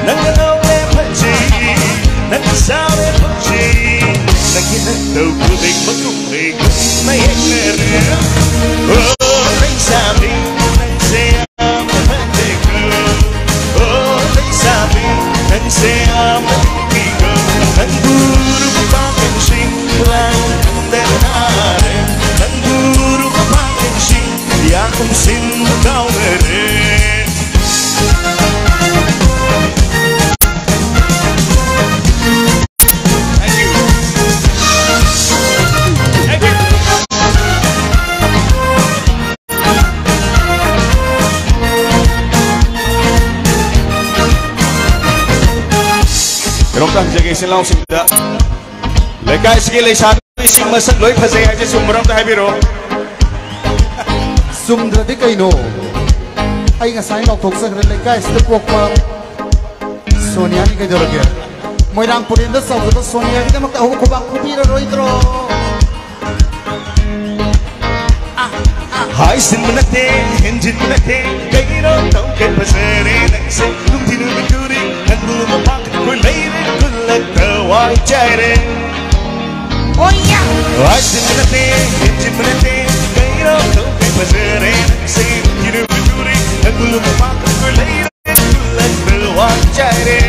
nang ngao em hận gì nang sao em hận gì nang khi nang đầu của mình mất cùng mình mấy em nghe riêng đánh xa mình nang xe em hận gì cơ đánh xa mình nang xe em hận gì cơ nang buru pakai sing lang dan hari nang buru pakai sing yang kumsin kau beri. Rongkang jaga isin langsung dah. Lekai segi lesan isin masak loi phase aja sumrang dah biro. Sumdra di kaino. Ay nga sign off thoksa kare lekai step walk ma. Sonia ni kai dorge. Moirang purinda sauda Sonia ni kamak tahu kubang kubira roitro. Hai sin menate, engine menate, kairo tau kai phase re nang se lung thinu mituri, nang lu ma pak koi leire kulak tawai chaire. Oh yeah. Hai sin menate, engine menate, kairo tau kai phase re nang se lung thinu mituri, nang lu ma pak koi leire kulak tawai chaire.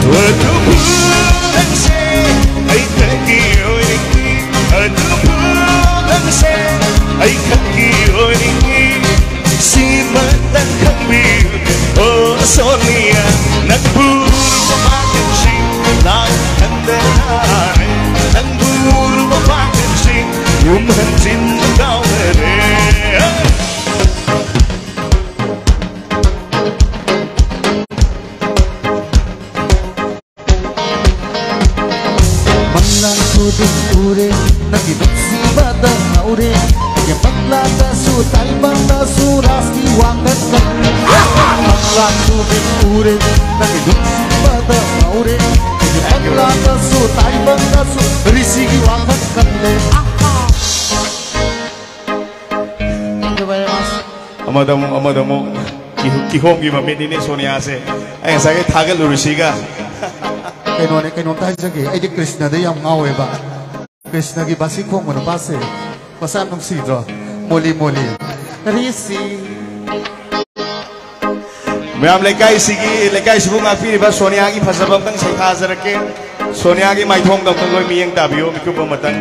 Atu pulang se, ai kaki oi ni, atu pulang se. Ai kaki oi ni si matang kambing oh Sonia nagburu mapakin sing lang kandahan nagburu mapakin sing umhantin kau ere Manlang kuding ure nagibig si badang aure. Yang paglata su talbang na su rasti wangan kan. Manlang kuding ure nagibig si badang aure. Yang paglata su talbang na su risigi wangan kan le. Amadamu kihom ki mami ni Sonia se. Ay sakit thagal lurusiga. Kaino tayo jagi. Ay di Krishna de yang ngawe ba. Krishna ki basi kong mana base. Pasal nung sidro, muli risi. Mayam lekai sibung afi ba Sonia ki phasabam tang sai khazar ke Sonia ki mai thong dam tang loi miyang tabio mi kuba matan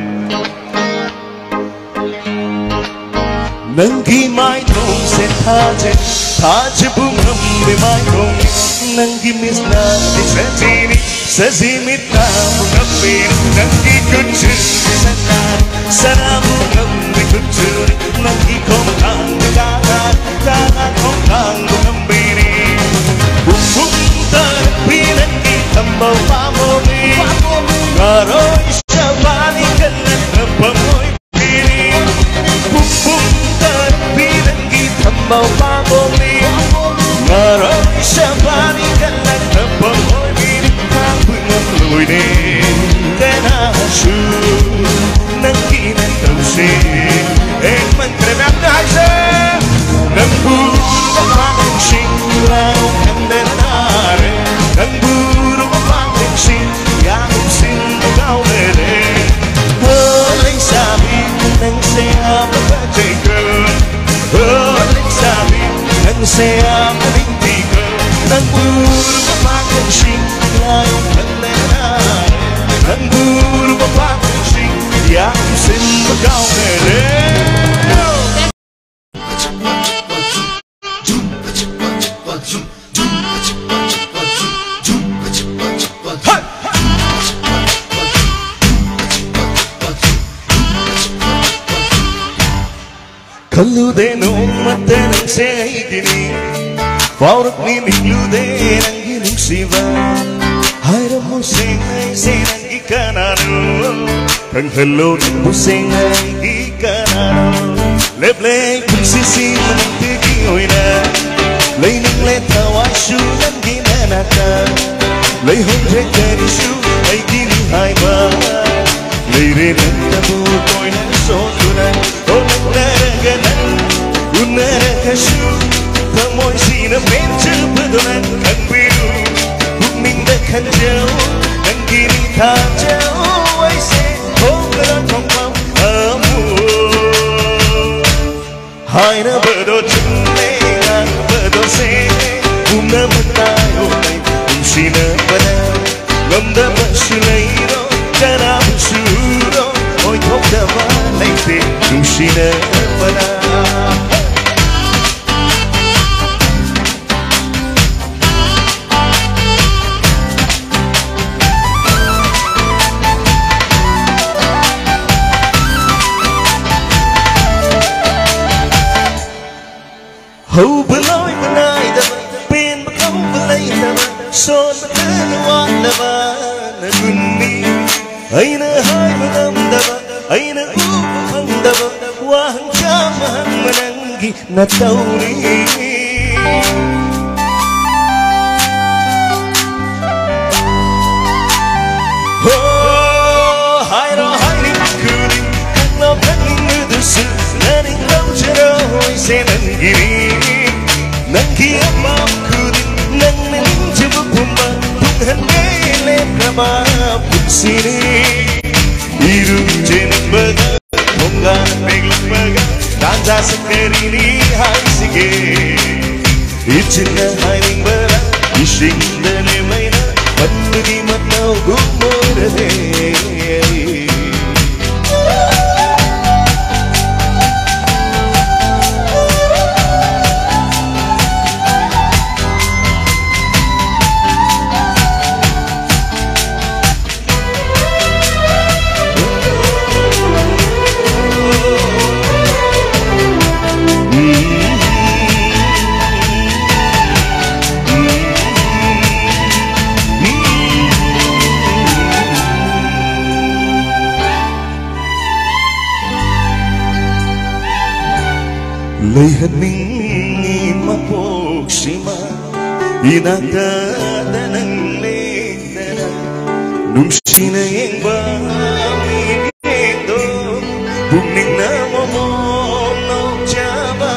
Nangki mai thong se thaje bung ham be mai thong nangki misna di sazimit na bung ham be nangki kuchu sana bung ham be kuchu nangki kong kang jangan kong kang bung ham be Pinangki tambau pamoli Garoi syabani kena terpamoy pini Pum pinangki tambau pamoli Garoi syabani kena terpamoy pini Kapungan luide Kena su Nangki nan tersi Mentremam nahse Nambur Pemang singlau Kandenare Nambur Pemang sing Yang sing kau lele Holing sabi Nang siap berjaga Holing sabi Nang siap berhentikan Nambur Pemang sing Yang kandenare Nambur Pemang sing Yang sing kau lele Kalude no mate nang seigini Fauruk ni niklude nang giling siva Hayra mo singay sinang ikanano Kang halo ng busing ay ikanano Leblay kung sisi manang tigiyoy na Lay ning letawa syu nang ginanaka Lay hundred kanisyu ay ginihay ba Lay rin ang tabutoy ng sotunan O nagdaraganan Unara kasyu Tamoy sinamensya padunan Ang biru khăn dấu nâng kini tha dấu ấy sẽ hôn lên trong mong ở mùa hai nó bờ đôi chân lê ngang bờ đôi xe cùng nó mất tay ôm này cùng xin nó bờ nào ngâm đâm bờ sư lấy đó cha nào sư đó ôi thóc đâm lấy tiền cùng xin nó bờ nào hầu bờ lối bờ này đâm bên bờ không bờ lấy đâm son bờ thân quan đâm nè gun mi ai nè hai bờ đâm đâm ai nè u hằng đâm qua hằng cha mà hằng mà nang gi nè tàu đi hai đó hai đi cứ đi hằng lo hằng như từ xưa nên lâu chưa đâu sẽ nâng gi Nangki amam kudin nang naning jebuk humba Tunghan gailem kama putsini Irung jeneng baga Mongga meglang baga Tanja sekerini hai sige Ichinna haining bala Ishing dane maina Matudi matau gumurade Lay haning mapoksima inagdada ng lindana nung sinayang bamigendo bumning na momong jaba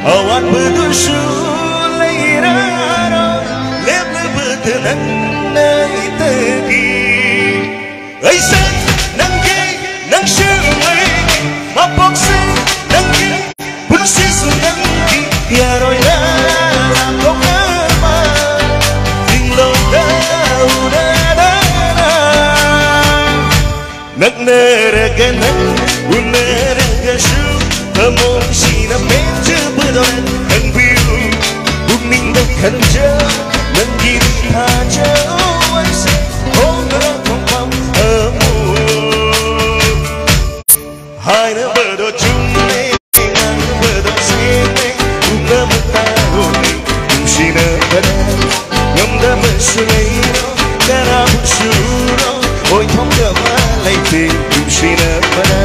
awat berdusulay raro leblebetanan na itagi ay san nang gay nang siyaway mapoksima nang gay Punsisong nanggi Yaroy na ako kama Tinglaw na Nagnaraga na Unaraga siya Among sinapedya Badoran ang biyo Bugning ng kanja Nanggin haja Ay sa Hongarang pang amo Hay na bado chumay Sulaino, cara busuro, hoy tonga malaiti, kumshina pana.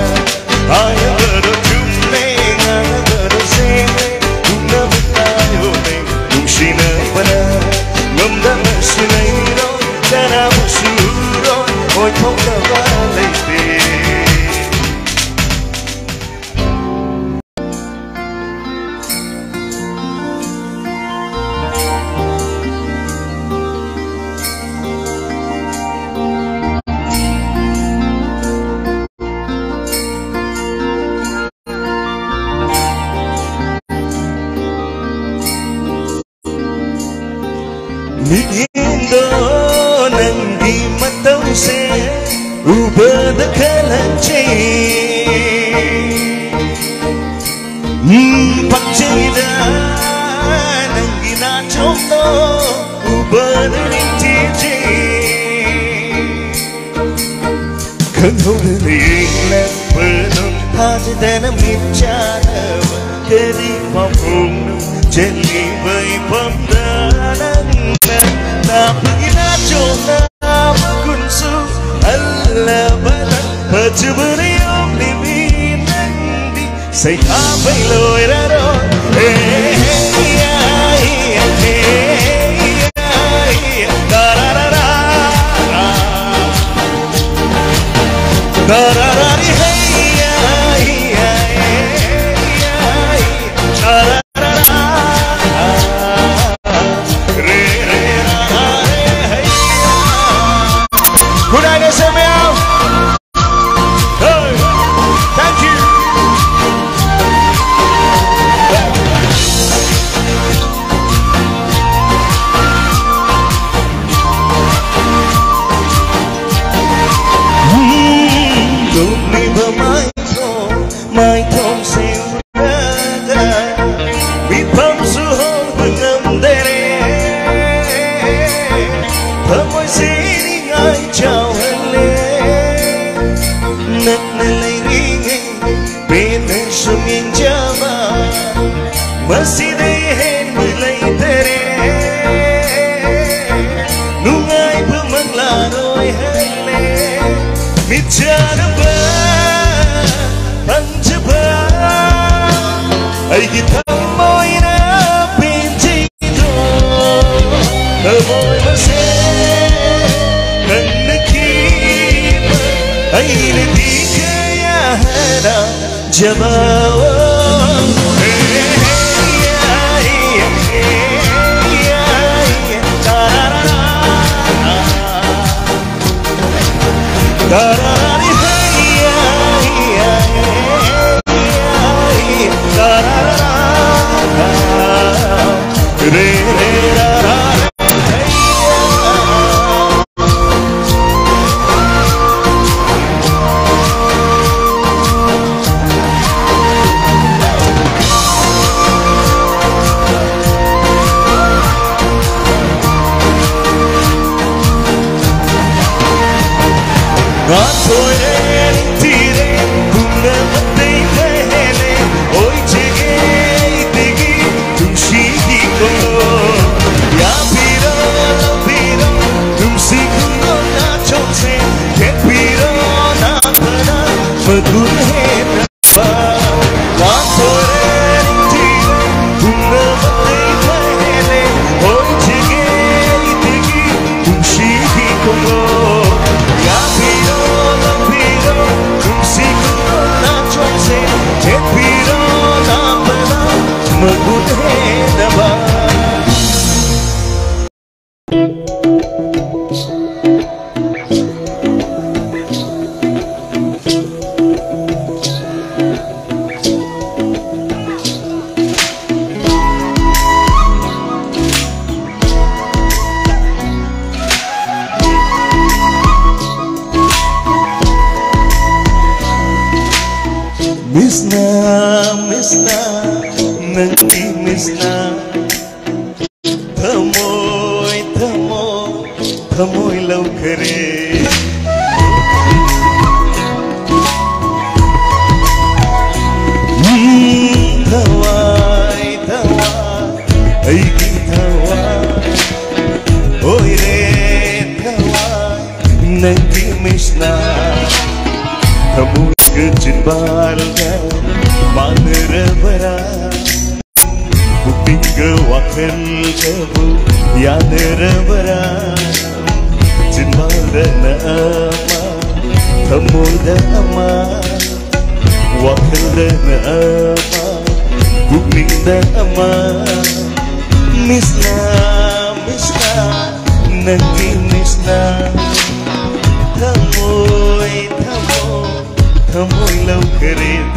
Aya bado tumne, aya bado sene, kumna batayo ne, kumshina pana. Ngomda sulaino, cara busuro, hoy tonga malaiti. Nindo nang di mataw se ubad kalanche pagchida nang ginachok to ubad rinteje kanhong nilang penong hajda na mitchana kedi pamung jengi bay pamdanan Napaginacho na magunso Alabanan Pagsuburiyong libinan di Say kapay loy raron Hey, hey, hey, hey, hey, tararara Tararari, hey, hey, hey, hey, tararara Re, re, ra, re, hey Masiday hen bulay tere Nungay pumanglaroy hale Mitjana ba Panjaba Ay kitang mo'y napinjito Amoy mase Nang nakita Ay hindi kaya harap Jabawa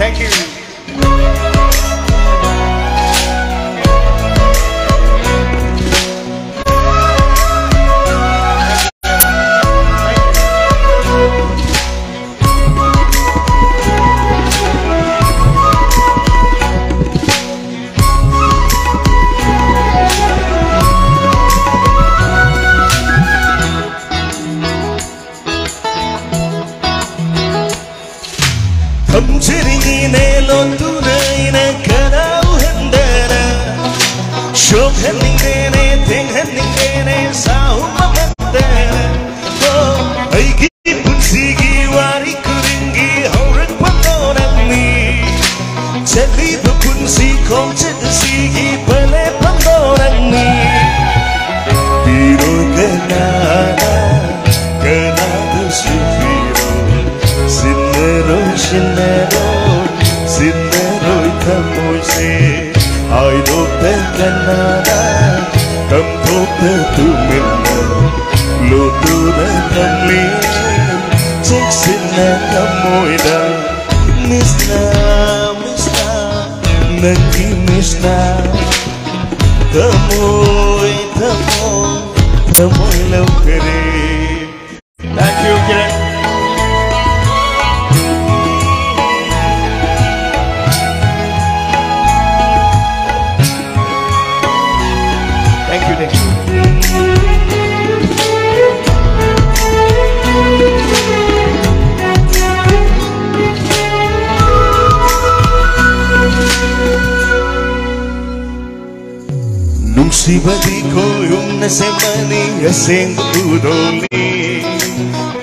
Thank you. Sibadi ko yung nasemani aseng udoli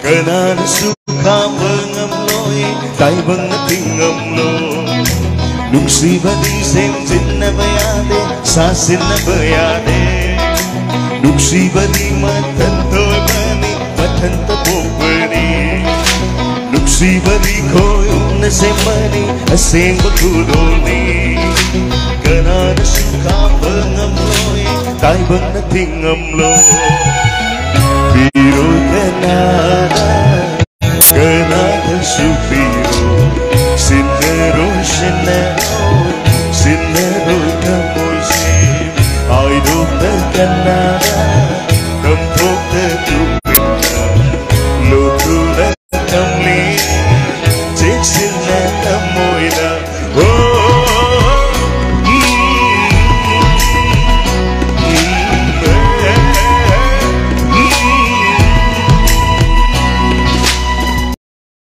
Kana suka mengamloi tay bang natingamlo Nung sibadi sentin na bayade sasin na bayade Nung sibadi matantoy mani matanta popani Nung sibadi ko yung nasemani aseng udoli Kana suka mengamloi tay bang natingamlo Biro kanada kanada supiro Sinero sinero sinero